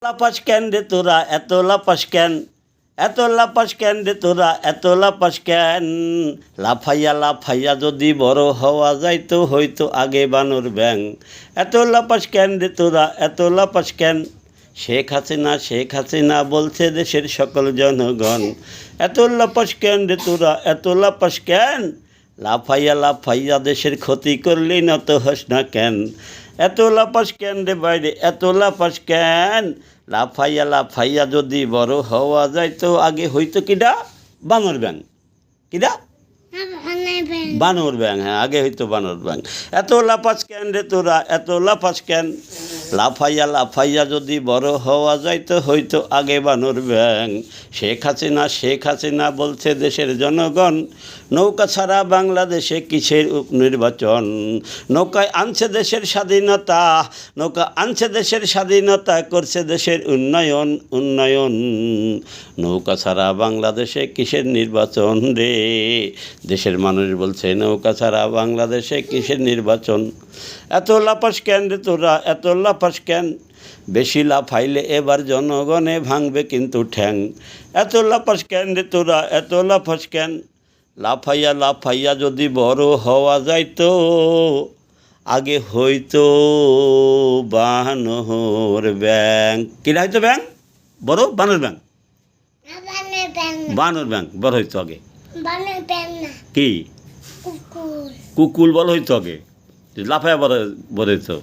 La Paz কেন রে তোরা, এত লাপাস কেন, এত লাপাস কেন রে তোরা, এত লাপাস কেন? লাফাইয়া লাফাইয়া যদি বড় হওয়া যাইতো হয়তো আগে বানর ব্যাং। এত লাপাস কেন রে তোরা, এত লাপাস কেন? শেখ হাসিনা বলছে দেশের সকল জনগণ। এত লাপাস কেন রে তোরা, এত লাপাস কেন? লাফাইয়া লাফাইয়া দেশের ক্ষতি করলি নত হস না কেন? এত লাপাস কেন রে বাইরে, এত লাপাস কেন? লাফাইয়া লাফাইয়া যদি বড় হওয়া যাইতো আগে হইতো কিডা? বানর ব্যাং। কিডা? বানর ব্যাং। হ্যাঁ, আগে হইতো বানর ব্যাং। এত লাপাস কেন রে তোরা, এত লাপাস কেন? লাফাইয়া লাফাইয়া যদি বড় হওয়া যাইতো হইতো আগে বানর ব্যাং। শেখ হাসিনা বলছে দেশের জনগণ, নৌকা ছাড়া বাংলাদেশে কিসের উপনির্বাচন? নৌকায় আনছে দেশের স্বাধীনতা, নৌকা আনছে দেশের স্বাধীনতা, করছে দেশের উন্নয়ন উন্নয়ন। নৌকা ছাড়া বাংলাদেশে কিসের নির্বাচন রে? দেশের মানুষ বলছে নৌকা ছাড়া বাংলাদেশে কিসের নির্বাচন? এত লাপাস কেন রে তোরা, এত লাপাস কেন? বেশি লাফাইলে এবার জনগণে ভাঙবে কিন্তু ঠ্যাং। এত লাপাস কেন রে তোরা, এত লাপাস কেন? লাফাইয়া লাফাইয়া যদি বড় হওয়া যাইতো আগে হইতো বানর ব্যাং। কিরা হইতো ব্যাং? বড় বানর ব্যাং। বানর ব্যাং বড় হইতো আগে। কি কুকুল বড় হইতো আগে, লাফাইয়া বড় হইতো।